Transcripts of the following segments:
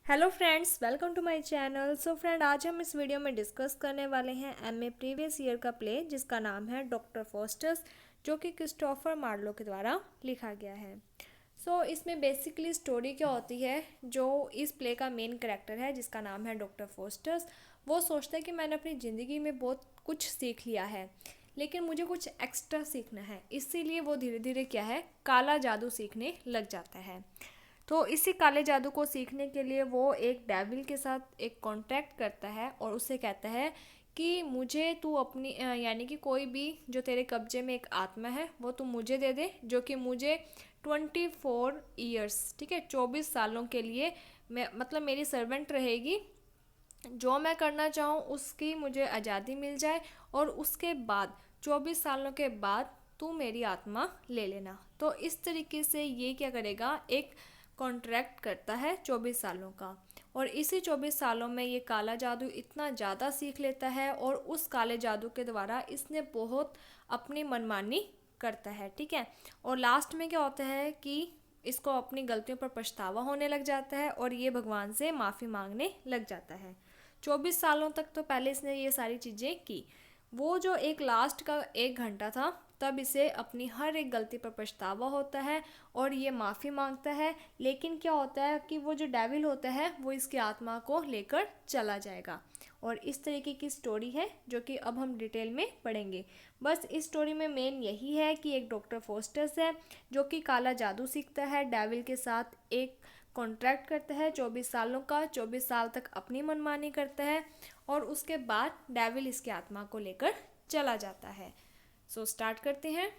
Hello friends, welcome to my channel. So friend, आज हम इस वीडियो में डिस्कस करने वाले हैं एमए प्रीवियस ईयर का प्ले जिसका नाम है डॉक्टर फोस्टर्स, जो कि क्रिस्टोफर मार्लो के द्वारा लिखा गया है। इसमें बेसिकली स्टोरी क्या होती है, जो इस प्ले का मेन कैरेक्टर है जिसका नाम है डॉक्टर फोस्टर्स, वो सोचता है कि मैंने अपनी ज़िंदगी में बहुत कुछ सीख लिया है, लेकिन मुझे कुछ एक्स्ट्रा सीखना है। इसीलिए वो धीरे धीरे क्या है, काला जादू सीखने लग जाता है। तो इसी काले जादू को सीखने के लिए वो एक डेविल के साथ एक कॉन्ट्रैक्ट करता है और उससे कहता है कि मुझे तू अपनी यानी कि कोई भी जो तेरे कब्जे में एक आत्मा है वो तू मुझे दे दे, जो कि मुझे 24 ईयर्स, ठीक है, 24 सालों के लिए मैं मतलब मेरी सर्वेंट रहेगी। जो मैं करना चाहूँ उसकी मुझे आज़ादी मिल जाए और उसके बाद 24 सालों के बाद तू मेरी आत्मा ले लेना। तो इस तरीके से ये क्या करेगा, एक कॉन्ट्रैक्ट करता है 24 सालों का। और इसी 24 सालों में ये काला जादू इतना ज़्यादा सीख लेता है और उस काले जादू के द्वारा इसने बहुत अपनी मनमानी करता है, ठीक है। और लास्ट में क्या होता है कि इसको अपनी गलतियों पर पछतावा होने लग जाता है और ये भगवान से माफ़ी मांगने लग जाता है। 24 सालों तक तो पहले इसने ये सारी चीज़ें की। वो जो एक लास्ट का 1 घंटा था, तब इसे अपनी हर एक गलती पर पछतावा होता है और ये माफ़ी मांगता है। लेकिन क्या होता है कि वो जो डेविल होता है वो इसकी आत्मा को लेकर चला जाएगा। और इस तरीके की स्टोरी है जो कि अब हम डिटेल में पढ़ेंगे। बस इस स्टोरी में मेन यही है कि एक डॉक्टर फोस्टर्स है जो कि काला जादू सीखता है, डेविल के साथ एक कॉन्ट्रैक्ट करता है 24 सालों का, 24 साल तक अपनी मनमानी करता है और उसके बाद डेविल इसकी आत्मा को लेकर चला जाता है। स्टार्ट करते हैं।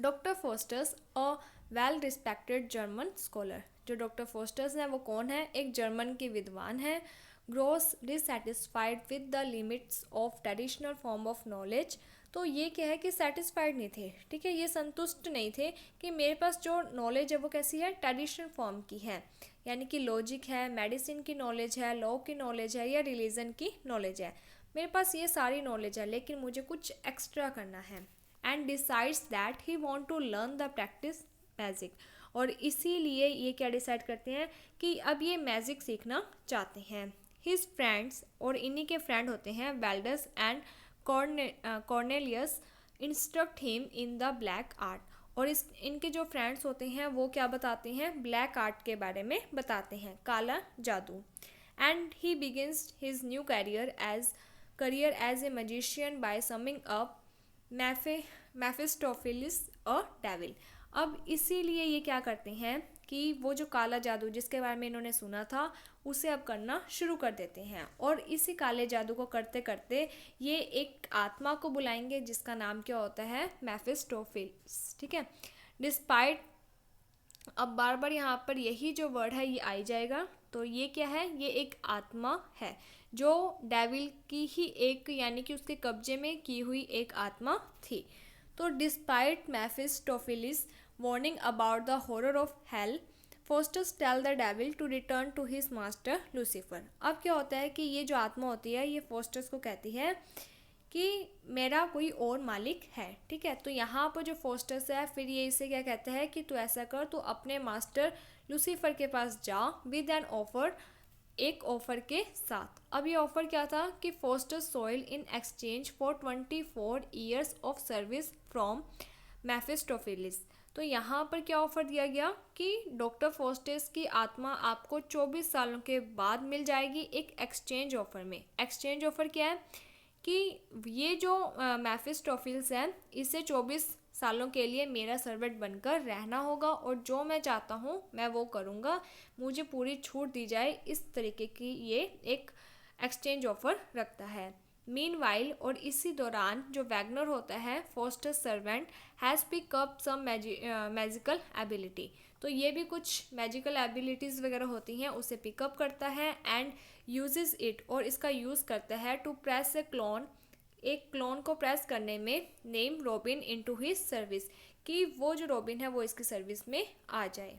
Doctor Faustus a well respected German scholar. जो डॉक्टर फोस्टर्स हैं वो कौन है, एक जर्मन के विद्वान हैं। Grows dissatisfied with the limits of traditional form of knowledge. तो ये क्या है कि सेटिस्फाइड नहीं थे, ठीक है, ये संतुष्ट नहीं थे कि मेरे पास जो नॉलेज है वो कैसी है, ट्रेडिशनल फॉर्म की है, यानी कि लॉजिक है, मेडिसिन की नॉलेज है, लॉ की नॉलेज है या रिलीजन की नॉलेज है। मेरे पास ये सारी नॉलेज है लेकिन मुझे कुछ एक्स्ट्रा करना है। And decides that he want to learn the practice magic. और इसीलिए ये क्या डिसाइड करते हैं कि अब ये मैजिक सीखना चाहते हैं। हिज फ्रेंड्स, और इन्हीं के फ्रेंड होते हैं Valdes and Cornelius, instruct him in the black art. और इनके जो फ्रेंड्स होते हैं वो क्या बताते हैं, ब्लैक आर्ट के बारे में बताते हैं, काला जादू। And he begins his new career as a magician by summing up Mephistopheles a devil. अब इसीलिए ये क्या करते हैं कि वो जो काला जादू जिसके बारे में इन्होंने सुना था उसे अब करना शुरू कर देते हैं। और इसी काले जादू को करते करते ये एक आत्मा को बुलाएंगे जिसका नाम क्या होता है, मेफिस्टोफिलिस, ठीक है। डिस्पाइट, अब बार बार यहाँ पर यही जो वर्ड है ये आई जाएगा। तो ये क्या है, ये एक आत्मा है जो डेविल की ही एक, यानी कि उसके कब्जे में की हुई एक आत्मा थी। तो despite Mephistopheles warning about the horror of hell, Faustus tell the devil to return to his master Lucifer. अब क्या होता है कि ये जो आत्मा होती है ये फोस्टर्स को कहती है कि मेरा कोई और मालिक है, ठीक है। तो यहाँ पर जो फोस्टर्स है फिर ये इसे क्या कहता है कि तू ऐसा कर, तू अपने मास्टर लूसीफर के पास जा विद एन ऑफर, एक ऑफर के साथ। अब ये ऑफर क्या था कि Faustus soul in exchange for 24 years of service from Mephistopheles. तो यहाँ पर क्या ऑफर दिया गया कि डॉक्टर फोस्टर्स की आत्मा आपको 24 सालों के बाद मिल जाएगी एक एक्सचेंज ऑफर में। एक्सचेंज ऑफर क्या है कि ये जो मेफिस्टोफिल्स है इसे 24 सालों के लिए मेरा सर्वेंट बनकर रहना होगा और जो मैं चाहता हूँ मैं वो करूँगा, मुझे पूरी छूट दी जाए, इस तरीके की ये एक एक्सचेंज ऑफर रखता है। मीनवाइल, और इसी दौरान जो वैगनर होता है Faustus servant has pick up some magical ability. तो ये भी कुछ मैजिकल एबिलिटीज़ वगैरह होती हैं उसे पिकअप करता है एंड यूजेस इट, और इसका यूज़ करता है टू प्रेस ए क्लोन, एक क्लोन को प्रेस करने में, name robin into his service, कि वो जो रॉबिन है वो इसकी सर्विस में आ जाए।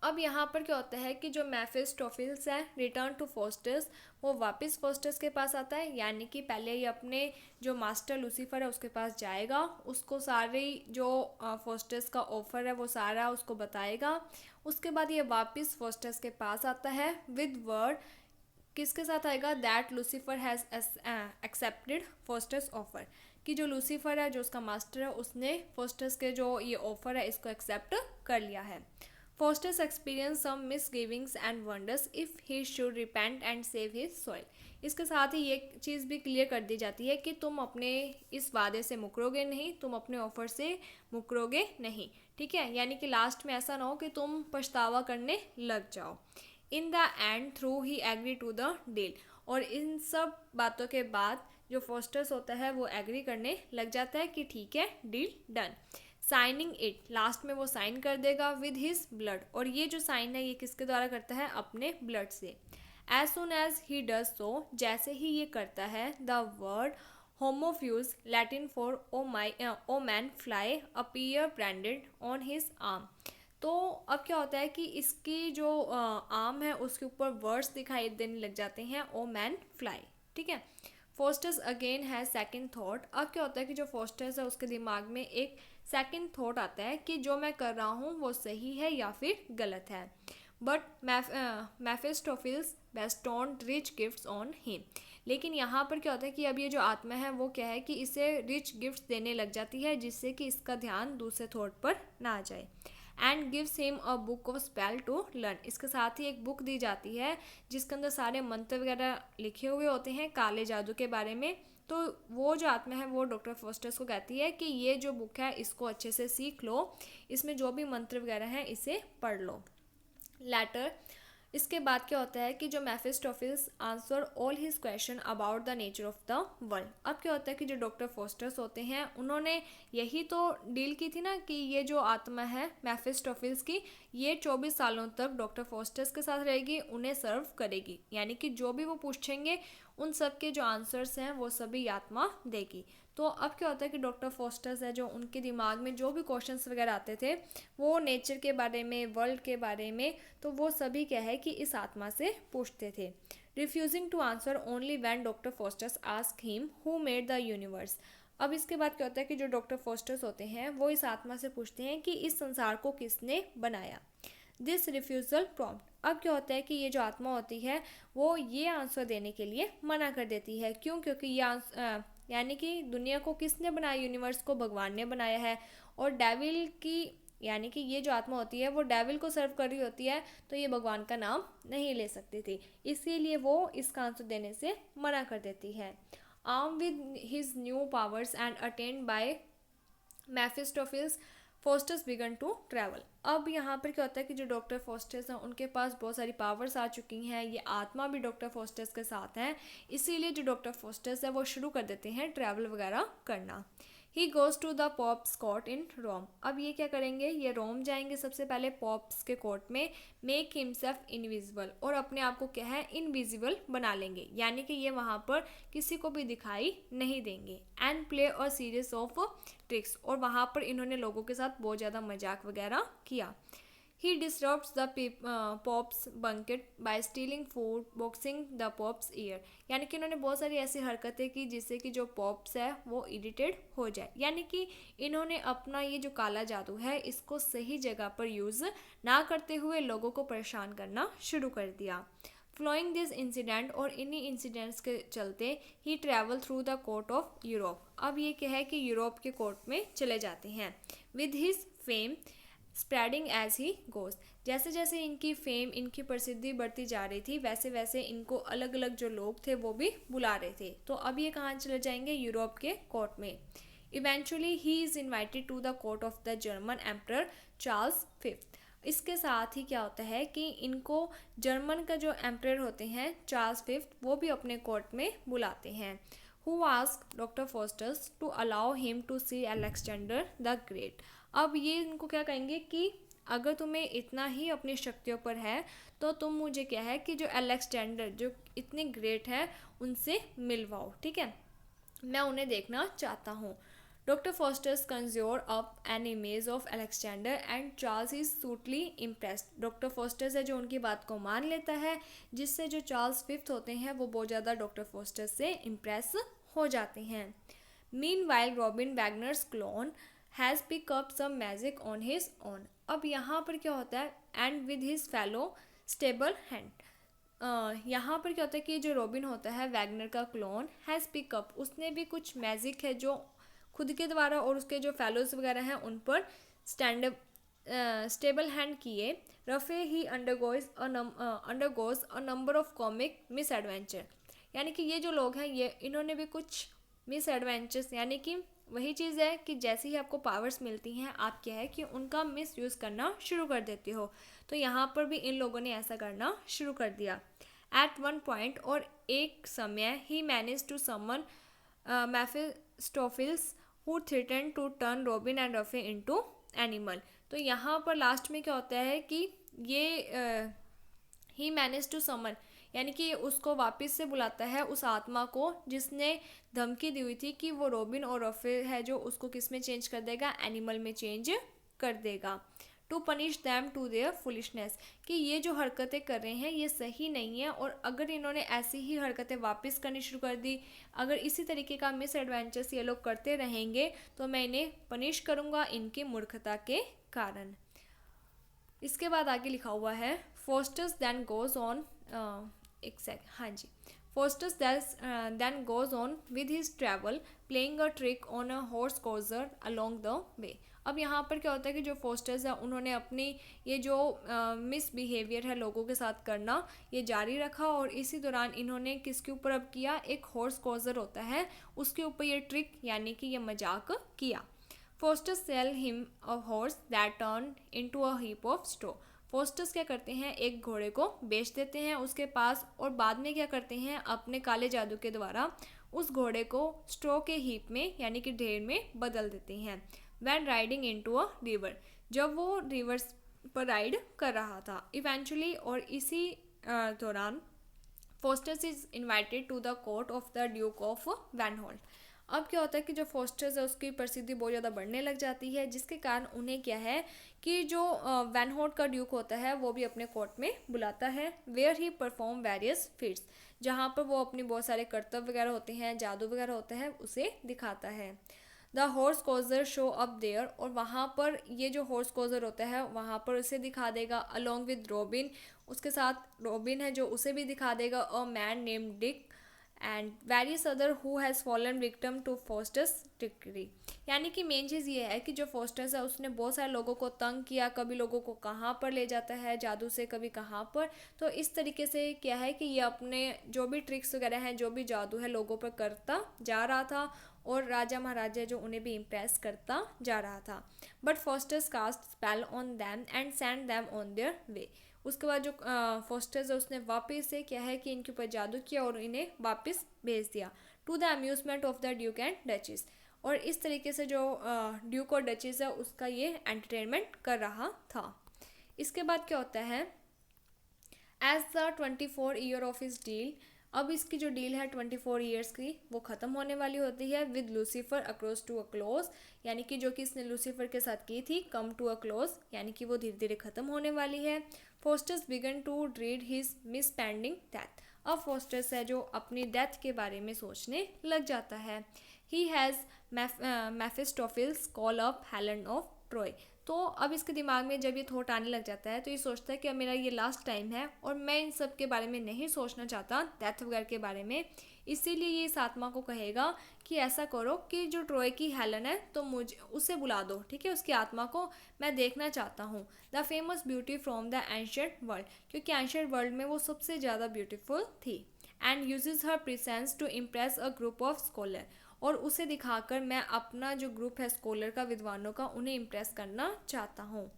अब यहाँ पर क्या होता है कि जो मेफिस्टोफिल्स है रिटर्न टू फोस्टस, वो वापस फोस्टस के पास आता है, यानी कि पहले ये अपने जो मास्टर लूसीफर है उसके पास जाएगा, उसको सारी जो फोस्टस का ऑफर है वो सारा उसको बताएगा। उसके बाद ये वापस फोस्टस के पास आता है विद वर्ड, किसके साथ आएगा, that Lucifer has accepted Faustus offer, कि जो लूसीफर है जो उसका मास्टर है उसने फोस्टस के जो ये ऑफर है इसको एक्सेप्ट कर लिया है। Faustus experience some misgivings and wonders if he should repent and save his soul. इसके साथ ही ये चीज़ भी क्लियर कर दी जाती है कि तुम अपने इस वादे से मुकरोगे नहीं, तुम अपने ऑफर से मुकरोगे नहीं, ठीक है। यानी कि लास्ट में ऐसा ना हो कि तुम पछतावा करने लग जाओ। In the end through he agree to the deal, और इन सब बातों के बाद जो फोस्टर्स होता है वो एग्री करने लग जाता है कि ठीक है, deal done. Signing it, last में वो साइन कर देगा विद हिज ब्लड, और ये जो साइन है ये किसके द्वारा करता है, अपने ब्लड से। As soon as he does so, जैसे ही ये करता है, the word homo fuge Latin for O man fly appear branded on his arm. तो अब क्या होता है कि इसकी जो आर्म है उसके ऊपर वर्ड्स दिखाई देने लग जाते हैं, ओ मैन फ्लाई, ठीक है। फोस्टर्स अगेन है सेकंड थॉट। अब क्या होता है कि जो फोस्टर्स है उसके दिमाग में एक सेकंड थॉट आता है कि जो मैं कर रहा हूँ वो सही है या फिर गलत है। But Mephistopheles bestowed rich gifts on him, लेकिन यहाँ पर क्या होता है कि अब ये जो आत्मा है वो क्या है कि इसे रिच गिफ्ट्स देने लग जाती है, जिससे कि इसका ध्यान दूसरे थॉट पर ना जाए। And gives him a book of spell to learn, इसके साथ ही एक बुक दी जाती है जिसके अंदर सारे मंत्र वगैरह लिखे हुए होते हैं काले जादू के बारे में। तो वो जो आत्मा है वो डॉक्टर फोस्टर्स को कहती है कि ये जो बुक है इसको अच्छे से सीख लो, इसमें जो भी मंत्र वगैरह हैं इसे पढ़ लो। लेटर, इसके बाद क्या होता है कि जो Mephistopheles answer all his question about the nature of the world. अब क्या होता है कि जो डॉक्टर फोस्टर्स होते हैं उन्होंने यही तो डील की थी ना कि ये जो आत्मा है मेफिस्टोफिल्स की, ये 24 सालों तक डॉक्टर फोस्टर्स के साथ रहेगी, उन्हें सर्व करेगी, यानी कि जो भी वो पूछेंगे उन सब के जो आंसर्स हैं वो सभी आत्मा देगी। तो अब क्या होता है कि डॉक्टर फोस्टर्स है जो उनके दिमाग में जो भी क्वेश्चंस वगैरह आते थे वो नेचर के बारे में, वर्ल्ड के बारे में, तो वो सभी क्या है कि इस आत्मा से पूछते थे। Refusing to answer only when doctor Faustus ask him who made the universe. अब इसके बाद क्या होता है कि जो डॉक्टर फोस्टर्स होते हैं वो इस आत्मा से पूछते हैं कि इस संसार को किसने बनाया। दिस रिफ्यूज़ल प्रॉम्प्ट, अब क्या होता है कि ये जो आत्मा होती है वो ये आंसर देने के लिए मना कर देती है। क्यों? क्योंकि ये यानी कि दुनिया को किसने बनाया, यूनिवर्स को भगवान ने बनाया है, और डेविल की यानी कि ये जो आत्मा होती है वो डेविल को सर्व कर रही होती है, तो ये भगवान का नाम नहीं ले सकती थी, इसीलिए वो इसका आंसर देने से मना कर देती है। Arm with his new powers and attend by Mephistopheles, Faustus began to travel. अब यहाँ पर क्या होता है कि जो डॉक्टर फोस्टर्स हैं उनके पास बहुत सारी पावर्स आ चुकी हैं, ये आत्मा भी डॉक्टर फोस्टर्स के साथ हैं, इसीलिए जो डॉक्टर फोस्टर्स है वो शुरू कर देते हैं ट्रैवल वगैरह करना। He goes to the pope's court in Rome, अब ये क्या करेंगे, ये रोम जाएंगे सबसे पहले पॉप्स के कोर्ट में, मेक हिमसेल्फ इनविजिबल, और अपने आप को क्या है इनविजिबल बना लेंगे, यानी कि ये वहाँ पर किसी को भी दिखाई नहीं देंगे। And play a series of tricks, और वहाँ पर इन्होंने लोगों के साथ बहुत ज़्यादा मजाक वगैरह किया। He disturbs the pope's banquet by stealing food, boxing the pope's ear, यानी कि इन्होंने बहुत सारी ऐसी हरकतें की जिससे कि जो पॉप्स है वो इरिटेट हो जाए, यानी कि इन्होंने अपना ये जो काला जादू है इसको सही जगह पर यूज़ ना करते हुए लोगों को परेशान करना शुरू कर दिया। फ्लोइंग दिस इंसिडेंट, और इन्हीं इंसिडेंट्स के चलते he travel through the court of Europe, अब ये क्या है कि यूरोप के कोर्ट में चले जाते हैं। With his fame spreading as he goes, जैसे जैसे इनकी फेम, इनकी प्रसिद्धि बढ़ती जा रही थी वैसे वैसे इनको अलग अलग जो लोग थे वो भी बुला रहे थे। तो अब ये कहाँ चले जाएंगे, यूरोप के कोर्ट में। Eventually he is invited to the court of the German emperor Charles fifth. इसके साथ ही क्या होता है कि इनको जर्मन का जो एम्परर होते हैं चार्ल्स फिफ्थ वो भी अपने कोर्ट में बुलाते हैं। Who ask doctor Faustus to allow him to see Alexander the great, अब ये इनको क्या कहेंगे कि अगर तुम्हें इतना ही अपनी शक्तियों पर है तो तुम मुझे क्या है कि जो अलेक्जेंडर जो इतने ग्रेट है उनसे मिलवाओ, ठीक है, मैं उन्हें देखना चाहता हूँ। Doctor Faustus conjure up an image of Alexander and Charles is suitably impressed. Doctor Faustus है जो उनकी बात को मान लेता है, जिससे जो चार्ल्स फिफ्थ होते हैं वो बहुत ज़्यादा डॉक्टर फोस्टर्स से इम्प्रेस हो जाते हैं। Meanwhile Robin Wagner's clone has pick up some magic on his own. अब यहाँ पर क्या होता है, and with his fellow stable hand. यहाँ पर क्या होता है कि जो रॉबिन होता है वैगनर का क्लोन हैज़ पिकअप, उसने भी कुछ मैजिक है जो खुद के द्वारा और उसके जो फेलोज वगैरह हैं उन पर स्टेबल हैंड किए। रफे ही undergoes a number of comic miss adventure. यानी कि ये जो लोग हैं ये इन्होंने भी कुछ मिस एडवेंचर्स, यानी कि वही चीज़ है कि जैसे ही आपको पावर्स मिलती हैं आप क्या है कि उनका मिस यूज़ करना शुरू कर देते हो। तो यहाँ पर भी इन लोगों ने ऐसा करना शुरू कर दिया। एट वन पॉइंट, और एक समय, he manage to summon Mephistopheles who threaten to turn Robin and Rafe into animal. तो यहाँ पर लास्ट में क्या होता है कि ये ही मैनेज टू समन, यानी कि उसको वापस से बुलाता है उस आत्मा को जिसने धमकी दी हुई थी कि वो रॉबिन और रफे है जो उसको किस में चेंज कर देगा, एनिमल में चेंज कर देगा। To punish them to their foolishness, कि ये जो हरकतें कर रहे हैं ये सही नहीं है, और अगर इन्होंने ऐसी ही हरकतें वापस करनी शुरू कर दी, अगर इसी तरीके का मिस एडवेंचर्स ये लोग करते रहेंगे तो मैं इन्हें पनिश करूँगा इनकी मूर्खता के कारण। इसके बाद आगे लिखा हुआ है फोस्टर्स दैन गोज ऑन, हाँ जी, fosters then goes on with his travel playing a trick on a horse courser along the way। अब यहाँ पर क्या होता है कि जो फोस्टर्स है उन्होंने अपनी ये जो मिसबिहेवियर है लोगों के साथ करना ये जारी रखा, और इसी दौरान इन्होंने किसके ऊपर अब किया, एक हॉर्स कॉजर होता है उसके ऊपर ये ट्रिक यानी कि ये मजाक किया। Faustus sell him a horse that turn into a heap of straw. Faustus क्या करते हैं, एक घोड़े को बेच देते हैं उसके पास, और बाद में क्या करते हैं, अपने काले जादू के द्वारा उस घोड़े को स्ट्रो के हीप में यानी कि ढेर में बदल देते हैं। When riding into a river, जब वो रिवर्स पर राइड कर रहा था इवेंचुअली, और इसी दौरान Faustus is invited to the court of the duke of Vanholt. अब क्या होता है कि जो फोस्टर्स है उसकी प्रसिद्धि बहुत ज़्यादा बढ़ने लग जाती है, जिसके कारण उन्हें क्या है कि जो वैनहोल्ट का ड्यूक होता है वो भी अपने कोर्ट में बुलाता है। Where he perform various feats, जहाँ पर वो अपनी बहुत सारे कर्तव्य वगैरह होते हैं, जादू वगैरह होता है, उसे दिखाता है। The horse courser show up there, और वहाँ पर ये जो हॉर्स कोजर होता है वहाँ पर उसे दिखा देगा अलॉन्ग विद रॉबिन, उसके साथ रॉबिन है जो उसे भी दिखा देगा, a man named Dick and various other who has fallen victim to Faustus trickery. यानी कि मेन चीज़ ये है कि जो फोस्टर्स है उसने बहुत सारे लोगों को तंग किया, कभी लोगों को कहाँ पर ले जाता है जादू से, कभी कहाँ पर। तो इस तरीके से क्या है कि ये अपने जो भी ट्रिक्स वगैरह हैं, जो भी जादू है लोगों पर करता जा रहा था, और राजा महाराजा जो उन्हें भी इम्प्रेस करता जा रहा था। But Faustus cast spell on them and send them on their way. उसके बाद जो फोस्टर्स है उसने वापस से क्या है कि इनके ऊपर जादू किया और इन्हें वापस भेज दिया to the amusement of the duke and duchess. और इस तरीके से जो ड्यूक और डचेस है उसका ये एंटरटेनमेंट कर रहा था। इसके बाद क्या होता है, as the 24 year of his deal, अब इसकी जो डील है 24 ईयर्स की वो ख़त्म होने वाली होती है with Lucifer across to a close, यानी कि जो कि इसने लूसीफर के साथ की थी कम टू अ क्लोज, यानी कि वो धीरे धीरे ख़त्म होने वाली है। Faustus began to dread his impending death. अब फोस्टर्स है जो अपनी डेथ के बारे में सोचने लग जाता है। He has Mephistopheles call up Helen of Troy. तो अब इसके दिमाग में जब ये थॉट आने लग जाता है तो ये सोचता है कि अब मेरा ये लास्ट टाइम है और मैं इन सब के बारे में नहीं सोचना चाहता, डेथ वगैरह के बारे में। इसीलिए ये इस आत्मा को कहेगा कि ऐसा करो कि जो ट्रॉय की हेलन है तो मुझे उसे बुला दो, ठीक है, उसकी आत्मा को मैं देखना चाहता हूँ। The famous beauty from the ancient world, क्योंकि एंशिएंट वर्ल्ड में वो सबसे ज़्यादा ब्यूटीफुल थी। And uses her presence to impress a group of scholar, और उसे दिखाकर मैं अपना जो ग्रुप है स्कॉलर का, विद्वानों का, उन्हें इम्प्रेस करना चाहता हूँ।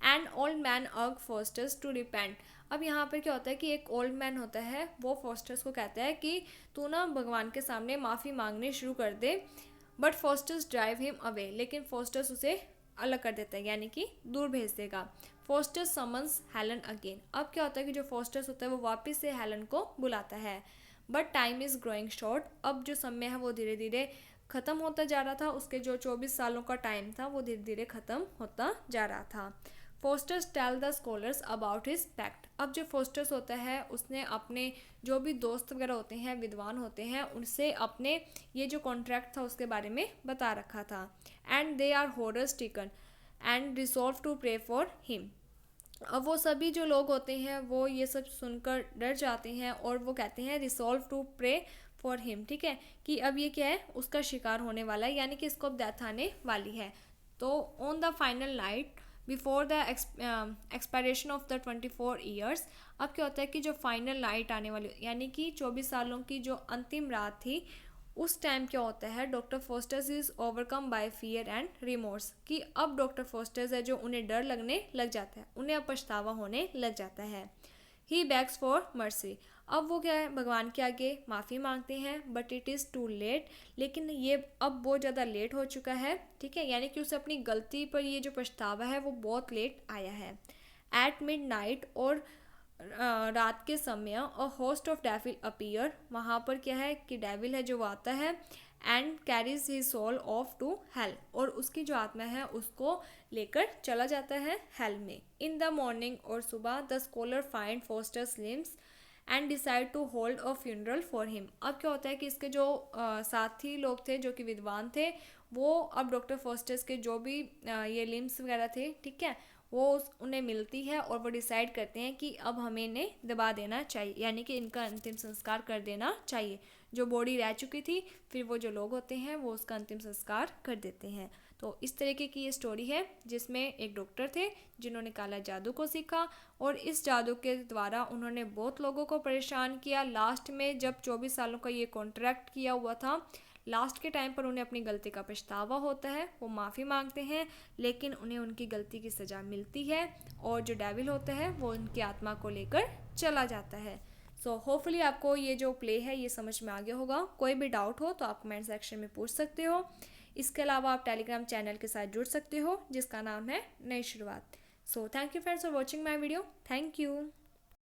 एंड ओल्ड मैन अर्ग फोस्टर्स टू रिपेंट। अब यहाँ पर क्या होता है कि एक ओल्ड मैन होता है वो फोस्टर्स को कहता है कि तू ना भगवान के सामने माफ़ी मांगनी शुरू कर दे। But Faustus drive him away, लेकिन फोस्टर्स उसे अलग कर देता है, यानी कि दूर भेज देगा। Fosters summons Helen again. अब क्या होता है कि जो फोस्टर्स होता है वो वापस से हेलन को बुलाता है। But time is growing short, अब जो समय है वो धीरे धीरे ख़त्म होता जा रहा था, उसके जो 24 सालों का टाइम था वो धीरे धीरे ख़त्म होता जा रहा था। Faustus tell the scholars about his pact. अब जो फोस्टर्स होता है उसने अपने जो भी दोस्त वगैरह होते हैं, विद्वान होते हैं, उनसे अपने ये जो कॉन्ट्रैक्ट था उसके बारे में बता रखा था। And they are horror stricken and resolve to pray for him. अब वो सभी जो लोग होते हैं वो ये सब सुनकर डर जाते हैं और वो कहते हैं resolve to pray for him, ठीक है, कि अब ये क्या है, उसका शिकार होने वाला है, यानी कि इसको अब डेथ आने वाली है। तो on the final night before the expiration of the 24 years, अब क्या होता है कि जो फाइनल नाइट आने वाली, यानी कि 24 सालों की जो अंतिम रात थी, उस टाइम क्या होता है, doctor fosters is overcome bye fear and remorse, कि अब डॉक्टर फोस्टर्स है जो उन्हें डर लगने लग जाता है, उन्हें अब पछतावा होने लग जाता है। ही बैग्स फॉर मर्सी। अब वो क्या है, भगवान के आगे माफ़ी मांगते हैं, but it is too late, लेकिन ये अब बहुत ज़्यादा लेट हो चुका है, ठीक है, यानी कि उसे अपनी गलती पर ये जो पछतावा है वो बहुत लेट आया है। एट मिड नाइट, और रात के समय, a host of devil appear, वहाँ पर क्या है कि डेविल है जो वो आता है, and carries his soul off to hell, और उसकी जो आत्मा है उसको लेकर चला जाता है हेल में। इन द मॉर्निंग, और सुबह, the scholar find Faustus limbs and decide to hold a funeral for him. अब क्या होता है कि इसके जो साथी लोग थे जो कि विद्वान थे, वो अब डॉक्टर फोस्टर्स के जो भी ये लिम्स वगैरह थे, ठीक है, वो उन्हें मिलती है और वो डिसाइड करते हैं कि अब हमें इन्हें दबा देना चाहिए, यानी कि इनका अंतिम संस्कार कर देना चाहिए। जो बॉडी रह चुकी थी, फिर वो जो लोग होते हैं वो उसका अंतिम संस्कार कर देते हैं। तो इस तरीके की ये स्टोरी है जिसमें एक डॉक्टर थे जिन्होंने काला जादू को सीखा, और इस जादू के द्वारा उन्होंने बहुत लोगों को परेशान किया। लास्ट में जब 24 सालों का ये कॉन्ट्रैक्ट किया हुआ था, लास्ट के टाइम पर उन्हें अपनी गलती का पछतावा होता है, वो माफ़ी मांगते हैं, लेकिन उन्हें उनकी गलती की सज़ा मिलती है, और जो डेविल होता है वो उनकी आत्मा को लेकर चला जाता है। सो होपफुली आपको ये जो प्ले है ये समझ में आ गया होगा। कोई भी डाउट हो तो आप कमेंट सेक्शन में पूछ सकते हो। इसके अलावा आप टेलीग्राम चैनल के साथ जुड़ सकते हो जिसका नाम है नई शुरुआत। So thank you friends for watching my video. Thank you.